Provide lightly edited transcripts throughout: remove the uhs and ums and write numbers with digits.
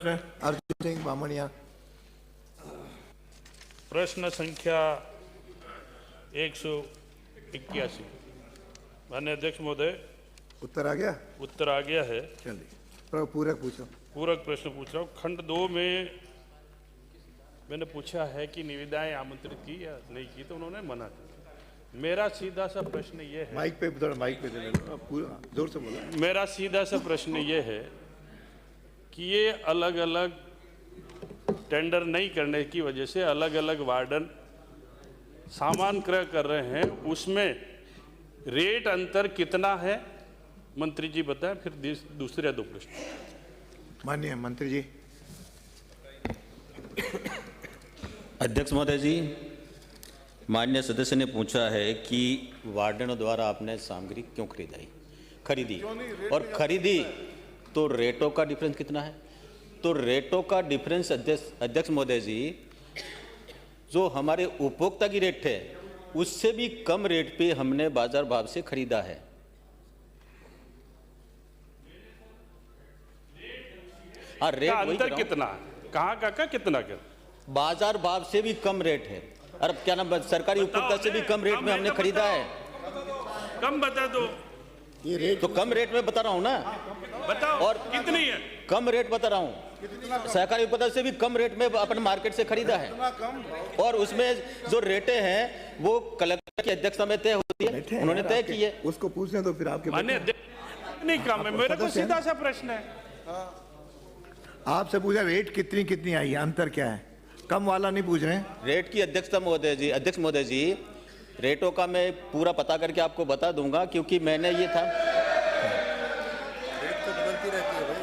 अर्जुन सिंह बामणिया। प्रश्न संख्या 181। माननीय अध्यक्ष महोदय, उत्तर आ गया? उत्तर आ गया है। चलिए पूरक पूछो। पूरक प्रश्न पूछ रहा हूँ। खंड 2 में मैंने पूछा है कि निविदाएं आमंत्रित की या नहीं की, तो उन्होंने मना कर। मेरा सीधा सा प्रश्न ये है, माइक पे थोड़ा माइक पे दे लेना, पूरा जोर से बोलो। मेरा सीधा सा प्रश्न ये है कि ये अलग अलग टेंडर नहीं करने की वजह से अलग अलग वार्डन सामान क्रय कर रहे हैं, उसमें रेट अंतर कितना है? मंत्री जी बताएं, फिर दूसरे दो प्रश्न। माननीय मंत्री जी। अध्यक्ष महोदय जी, माननीय सदस्य ने पूछा है कि वार्डनों द्वारा आपने सामग्री क्यों खरीदी और खरीदी तो रेटों का डिफरेंस कितना है? तो रेटों का डिफरेंस अध्यक्ष महोदय जी, जो हमारे उपभोक्ता की रेट है उससे भी कम रेट पे हमने बाजार भाव से खरीदा है। हाँ, रेट अंतर कितना है? कहाँ का कितना क्या? बाजार भाव से भी कम रेट है। और क्या नाम, सरकारी उपभोक्ता से भी कम रेट में हमने खरीदा है। कम बता दो। ये रेट तो कम रेट में बता रहा हूँ ना, बताओ। और कितनी है? कम रेट बता रहा हूँ। सहकारी उपभोक्ता से भी कम रेट में अपन मार्केट से खरीदा है। और उसमें जो रेटें हैं वो कलेक्टर की अध्यक्षता में तय होती है, उन्होंने तय की है। उसको पूछने तो फिर आपके नहीं कम है। मेरा को सीधा सा प्रश्न है, आपसे पूछा रेट कितनी आई है, अंतर क्या है? कम वाला नहीं पूछ रहे हैं। रेट की अध्यक्षता महोदय जी, अध्यक्ष महोदय जी, रेटों का मैं पूरा पता करके आपको बता दूंगा, क्योंकि मैंने ये था। रेट तो बदलती रहती है भाई।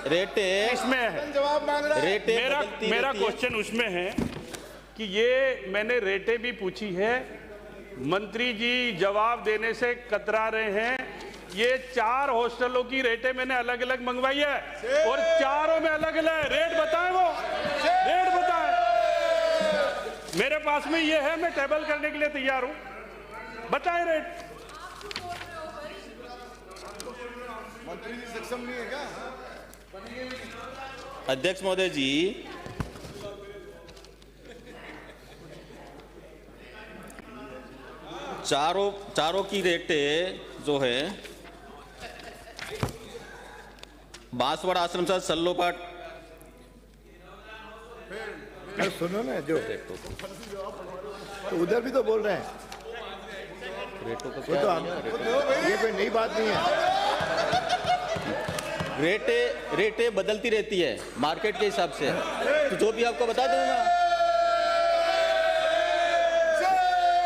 रेटे इसमें है। रेटे मेरा क्वेश्चन उसमें है कि ये मैंने रेटे भी पूछी है, मंत्री जी जवाब देने से कतरा रहे हैं। ये 4 हॉस्टलों की रेटें मैंने अलग अलग मंगवाई है और चारों में अलग अलग रेट बताएं। वो रेट बताएं, मेरे पास में ये है, मैं टेबल करने के लिए तैयार हूं। बताएं रेट। मंत्री जी सक्षम नहीं है क्या? अध्यक्ष महोदय जी, चारों की रेटें जो है, बांसवाड़ा आश्रम से सल्लोपाट। सुनो ना, जो तो उधर भी तो बोल रहे हैं। रेटों का वो तो ये कोई नई बात नहीं है। रेटें बदलती रहती है मार्केट के हिसाब से, तो जो भी आपको बता दूंगा।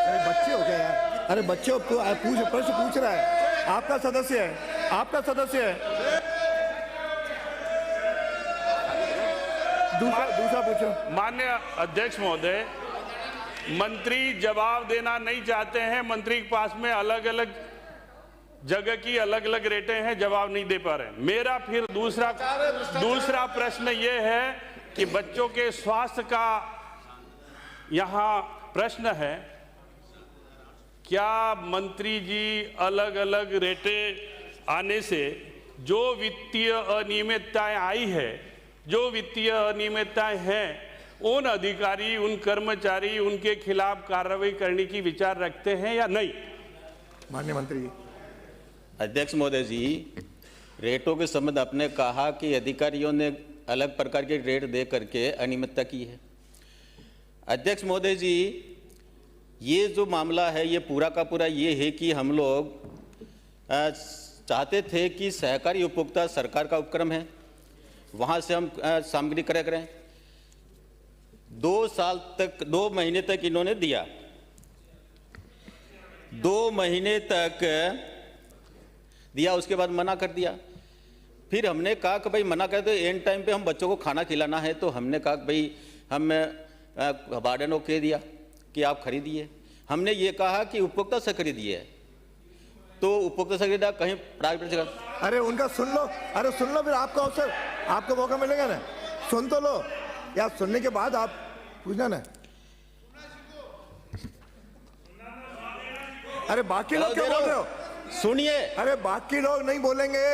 अरे बच्चे हो गए यार, अरे बच्चे प्रश्न पूछ रहा है, आपका सदस्य है। दूसरा पूछो। माननीय अध्यक्ष महोदय, मंत्री जवाब देना नहीं चाहते हैं। मंत्री के पास में अलग अलग जगह की अलग अलग रेटें हैं, जवाब नहीं दे पा रहे हैं। मेरा फिर दूसरा प्रश्न ये है कि बच्चों के स्वास्थ्य का यहाँ प्रश्न है। क्या मंत्री जी अलग अलग रेटें आने से जो वित्तीय अनियमितताएं आई है, जो वित्तीय अनियमितताएं हैं, उन अधिकारी, उन कर्मचारी, उनके खिलाफ कार्रवाई करने की विचार रखते हैं या नहीं? माननीय मंत्री जी। अध्यक्ष महोदय जी, रेटों के संबंध आपने कहा कि अधिकारियों ने अलग प्रकार के रेट दे करके अनियमितता की है। अध्यक्ष महोदय जी, ये जो मामला है ये पूरा का पूरा ये है कि हम लोग चाहते थे कि सहकारी उपभोक्ता सरकार का उपक्रम है, वहाँ से हम सामग्री क्रय करें। 2 महीने तक इन्होंने दिया, 2 महीने तक दिया, उसके बाद मना कर दिया। फिर हमने कहा कि भाई मना कर दो, एंड टाइम पे हम बच्चों को खाना खिलाना है, तो हमने कहा भाई हम वार्डनों को कह दिया कि आप खरीदिए। हमने ये कहा कि उपभोक्ता से खरीदिए, तो उपभोक्ता से खरीदा, कहीं प्राइवेट जगह। अरे उनका सुन लो, फिर आपका अवसर, आपको मौका मिलेगा ना, सुन तो लो, या सुनने के बाद आप पूछना ना। अरे बाकी लोग क्या बोल रहे हो? सुनिए। अरे बाकी लोग नहीं बोलेंगे,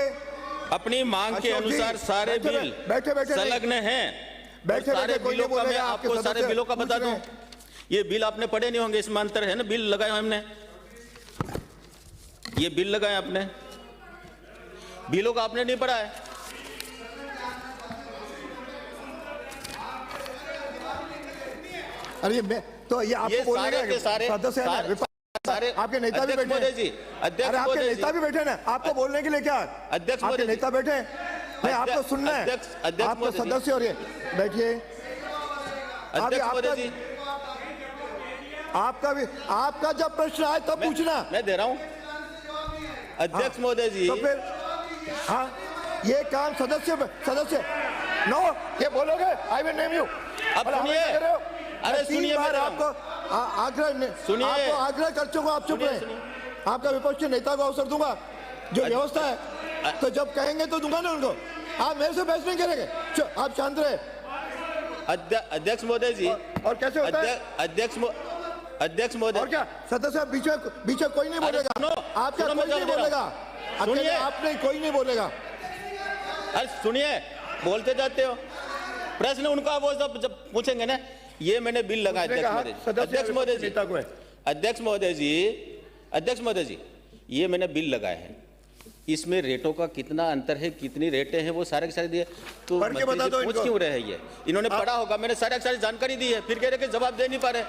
अपनी मांग के अशोक जी, अनुसार सारे बैठे- बिल बैठे- बैठे नहीं। संलग्न हैं। बैठे- और सारे बैठे कोई बिलों नहीं का मैं बोलेगा, आपके आपको सारे सदस्य बिलों का बता पूछ रहे दूं। ये बिल आपने पढ़े नहीं होंगे, इसमें अंतर है ना, बिल लगाए हैं हमने, ये बिल लगाए आपने, बिलों का आपने नहीं पढ़ा है। अरे मैं तो ये आपको ये बोलने सारे का के सारे सदस्य है ना, सारे- विपक्ष- सारे आपके नेता भी अध्यक्ष बैठे महोदय हैं। जी, अध्यक्ष अरे आपके महोदय नेता जी, भी बैठे हैं ना, आपको बोलने के लिए क्या है? अध्यक्ष आपके महोदय जी। नेता बैठे हैं, नहीं आपको सुनना है, अध्यक्ष आपको महोदय जी। सदस्य और ये बैठिए। अध्यक्ष महोदय जी, आपका भी, आपका जब प्रश्न आए तब पूछना। मैं दे रहा हूं अध्यक्ष महोदय जी। तो फिर हाँ, ये काम सदस्य नो, ये बोलोगे आई विल नेम यू। अब सुनिए, अरे सुनिए, बार मैं आपको आग्रह सुनिए, आपको आग्रह कर चुका, आप चुप सुनिए, रहे। सुनिए। आपका विपक्ष के नेता को अवसर दूंगा, जो व्यवस्था है, तो जब कहेंगे तो दूंगा ना उनको। आप मेरे से बहस नहीं करेंगे, आप शांत रहे। अध्यक्ष महोदय जी, और कैसे होता है? अध्यक्ष महोदय, और क्या सदस्य बीच में कोई नहीं बोलेगा, सुनो, आपका सुनो, कोई मैं नहीं जवाब दे बोलेगा, रहा हूं। अकेले सुनिए। आप नहीं, कोई नहीं बोलेगा। अरे सुनिए, बोलते जाते हो, प्रश्न उनका वो जब पूछेंगे ना, ये मैंने बिल लगाया। उसने कहा, अध्यक्ष महोदय जी, नेता को है। अध्यक्ष महोदय जी, ये मैंने बिल लगाए हैं, इसमें रेटों का कितना अंतर है, कितनी रेटें हैं, वो सारे के सारे दिए। तो पढ़ के मंत्री बता जी दो पूछ इनको। क्यों रहे हैं? ये इन्होंने पढ़ा होगा, मैंने सारे के सारे जानकारी दी है, फिर कह रहे कि जवाब दे नहीं पा रहे।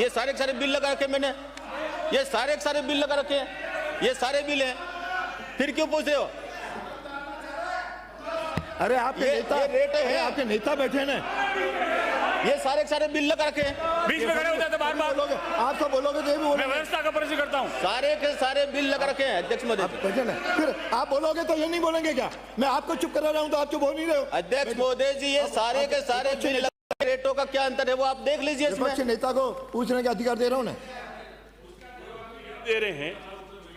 ये सारे के सारे बिल लगा रखे मैंने, ये सारे के सारे बिल लगा रखे हैं, ये सारे बिल हैं, फिर क्यों पूछ रहे हो? अरे आपके ये नेता, रेटें हैं। अरे आपके नेता बैठे हैं ना, ये सारे के सारे बिल लगा रखे हैं, बीच में खड़े होते हैं तो बार बार बोलोगे, आप तो बोलोगे तो ये भी मैं बोलोगे। व्यवस्था का परिचय करता हूँ। सारे के सारे बिल लगा रखे हैं। अध्यक्ष महोदय आप जी, बैठे ना, फिर आप बोलोगे तो ये नहीं बोलेंगे क्या? मैं आपको चुप करा रहा हूँ तो आप चुप हो नहीं रहे हो। अध्यक्ष महोदय जी, ये सारे के सारे बिल लगा, रेटों का क्या अंतर है वो आप देख लीजिए इसमें। विपक्ष नेता को पूछने का अधिकार दे रहा हूँ ना। दे रहे हैं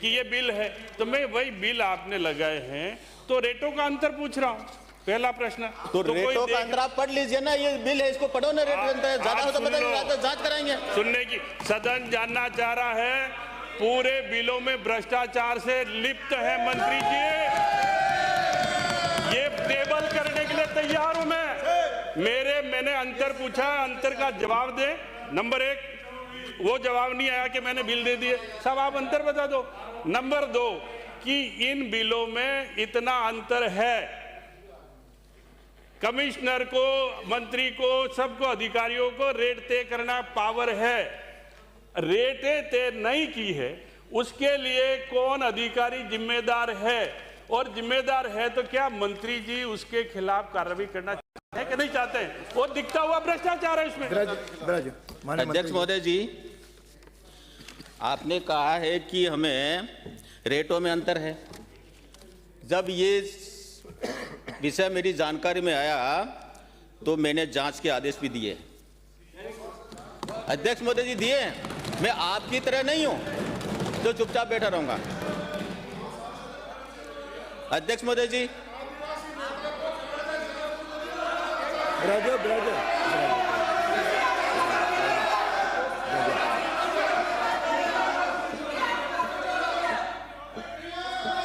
कि ये बिल है, तो मैं वही बिल आपने लगाए हैं, तो रेटों का अंतर पूछ रहा हूँ, पहला प्रश्न। तो कोई रेटों का देख- अंतर आप पढ़ लीजिए ना, ये बिल है, इसको पढ़ो ना, रेट आप- अंतर है, ज्यादा आप हो तो सुन बताइए, लो। ज्यादा जांच कराएंगे। सुनने की, सदन जानना चाह रहा है, पूरे बिलों में भ्रष्टाचार से लिप्त है मंत्री जी, ये टेबल करने के लिए तैयार हूं मैं। मैंने अंतर पूछा, अंतर का जवाब दे। नंबर एक, वो जवाब नहीं आया कि मैंने बिल दे दिए, सब आप अंतर बता दो। नंबर दो, कि इन बिलों में इतना अंतर है, कमिश्नर को, मंत्री को, सबको, अधिकारियों को रेट तय करना पावर है, रेटें तय नहीं की है, उसके लिए कौन अधिकारी जिम्मेदार है, और जिम्मेदार है तो क्या मंत्री जी उसके खिलाफ कार्रवाई करना चाहते हैं कि नहीं चाहते हैं? वो दिखता हुआ भ्रष्टाचार है इसमें। अध्यक्ष महोदय जी, आपने कहा है कि हमें रेटों में अंतर है। जब ये विषय मेरी जानकारी में आया तो मैंने जांच के आदेश भी दिए। अध्यक्ष महोदय जी दिए, मैं आपकी तरह नहीं हूं जो चुपचाप बैठा रहूंगा। अध्यक्ष महोदय जी,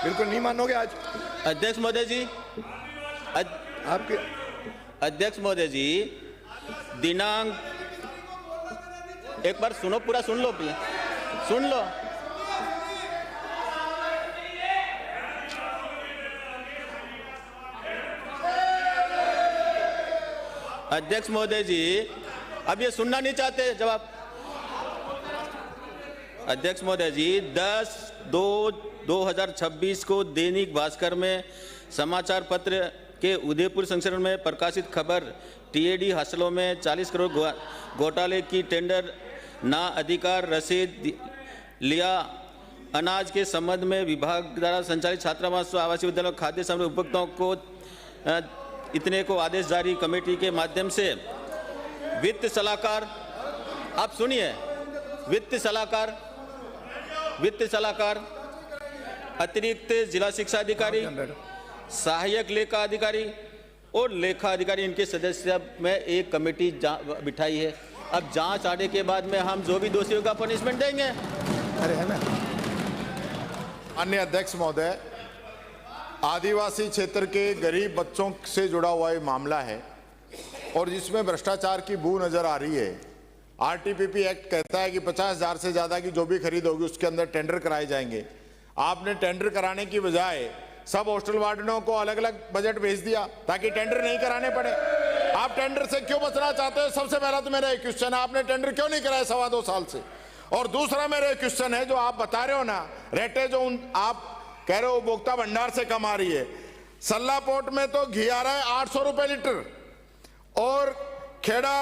बिल्कुल नहीं मानोगे आज अध्यक्ष महोदय जी, आपके। अध्यक्ष महोदय जी, दिनांक, एक बार सुनो, पूरा सुन लो, सुन लो। अध्यक्ष महोदय जी, अब ये सुनना नहीं चाहते जवाब। अध्यक्ष महोदय जी, 10/2/2026 को दैनिक भास्कर में समाचार पत्र के उदयपुर संस्करण में प्रकाशित खबर, टीएडी हासिलों में 40 करोड़ घोटाले की टेंडर ना अधिकार रसीद लिया। अनाज के संबंध में विभाग द्वारा संचालित छात्रावास आवासीय विद्यालय खाद्य सामग्री उपभोक्ताओं को इतने को आदेश जारी। कमेटी के माध्यम से वित्त सलाहकार, आप सुनिए, वित्त सलाहकार, अतिरिक्त जिला शिक्षा अधिकारी, सहायक लेखा अधिकारी और लेखा अधिकारी, इनके सदस्य में एक कमेटी बिठाई है। अब जांच आने के बाद में हम जो भी दोषियों का पनिशमेंट देंगे। अरे है ना, अन्य अध्यक्ष महोदय, आदिवासी क्षेत्र के गरीब बच्चों से जुड़ा हुआ ये मामला है और जिसमें भ्रष्टाचार की बू नजर आ रही है। आरटीपीपी एक्ट कहता है कि 50,000 से ज्यादा की जो भी खरीद होगी उसके अंदर टेंडर कराए जाएंगे। आपने टेंडर कराने की बजाय सब हॉस्टल वार्डनों को अलग अलग बजट भेज दिया ताकि टेंडर नहीं कराने पड़े। आप टेंडर से क्यों बचना चाहते हो? सबसे पहला तो मेरा एक क्वेश्चन है, आपने टेंडर क्यों नहीं कराया 2.25 साल से? और दूसरा मेरा एक क्वेश्चन है, जो आप बता रहे हो ना रेटे जो आप कह रहे हो उपभोक्ता भंडार से कम आ रही है, सल्ला पोर्ट में तो घी आ रहा है 800 रुपए लीटर और खेड़ा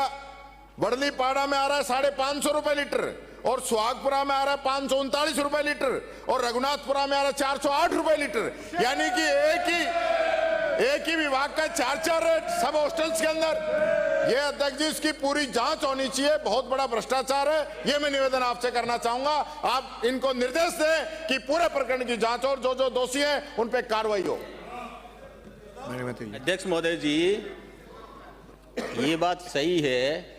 बड़ली पाड़ा में आ रहा है 550 रुपए लीटर और सुहागपुरा में आ रहा है 539 रुपए लीटर और रघुनाथपुरा में आ रहा है 408 रुपए लीटर। यानी कि एक ही विभाग का 4 रेट सब हॉस्टल्स के अंदर। ये अध्यक्ष जी इसकी पूरी जांच होनी चाहिए, बहुत बड़ा भ्रष्टाचार है। ये मैं निवेदन आपसे करना चाहूंगा, आप इनको निर्देश दें कि पूरे प्रकरण की जांच और जो जो दोषी हैं उन पर कार्रवाई हो। अध्यक्ष महोदय जी, ये बात सही है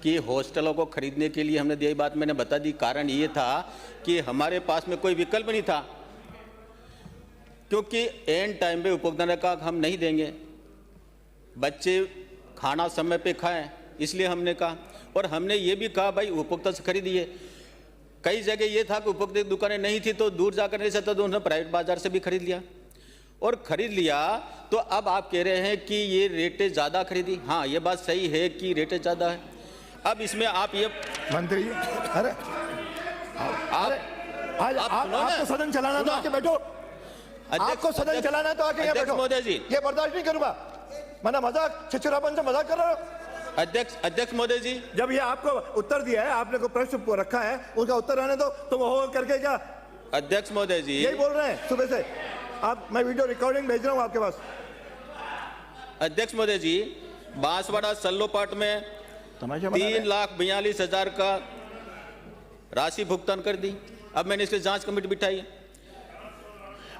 कि हॉस्टलों को खरीदने के लिए हमने यही बात मैंने बता दी। कारण ये था कि हमारे पास में कोई विकल्प नहीं था, क्योंकि एंड टाइम पे उपभोक्ता का हम नहीं देंगे, बच्चे खाना समय पे खाएं, इसलिए हमने कहा। और हमने ये भी कहा भाई उपभोक्ता से खरीदिए। कई जगह ये था कि उपभोक्ता की दुकानें नहीं थी तो दूर जाकर नहीं सकता, तो उन्होंने प्राइवेट बाजार से भी खरीद लिया और खरीद लिया। तो अब आप कह रहे हैं कि ये रेटें ज़्यादा खरीदी। हाँ, ये बात सही है कि रेटें ज़्यादा है। अब इसमें आप ये मंत्री जी, अरे आज आपको सदन चलाना तो आके बैठो। आपको सदन चलाना है तो आके यहाँ बैठो। महोदय जी, ये बर्दाश्त नहीं करूंगा। मैंने मजाक छिछुरापन से मजाक कर रहा हूँ। अध्यक्ष महोदय जी, जब ये आपको उत्तर दिया है, आपने को प्रश्न रखा है, उसका उत्तर रहने दो। तुम हो करके क्या अध्यक्ष महोदय जी यही बोल रहे हैं सुबह से? आप, मैं वीडियो रिकॉर्डिंग भेज रहा हूँ आपके पास। अध्यक्ष महोदय जी, बांसवाड़ा सल्लोपाट में 3,42,000 का राशि भुगतान कर दी। अब मैंने इसकी जांच कमेटी बिठाई है।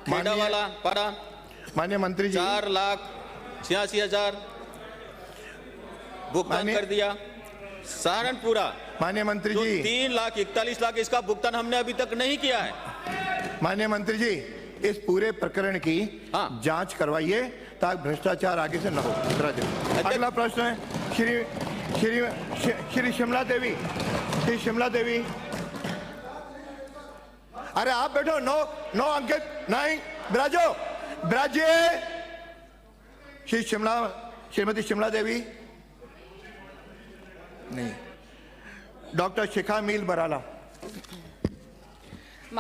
खेड़ा वाला पाड़ा माननीय मंत्री जी 4,86,000 भुगतान कर दिया। सहारनपुरा माननीय मंत्री जी 3,41,00,000 इसका भुगतान हमने अभी तक नहीं किया है। माननीय मंत्री जी, इस पूरे प्रकरण की जांच करवाइए ताकि भ्रष्टाचार आगे से न हो। अगला प्रश्न है श्री शिमला देवी। श्री शिमला देवी, अरे आप बैठो। नो अंकित नहीं, बिराजिए। श्रीमती शिमला देवी नहीं। डॉक्टर शिखा मील बराला।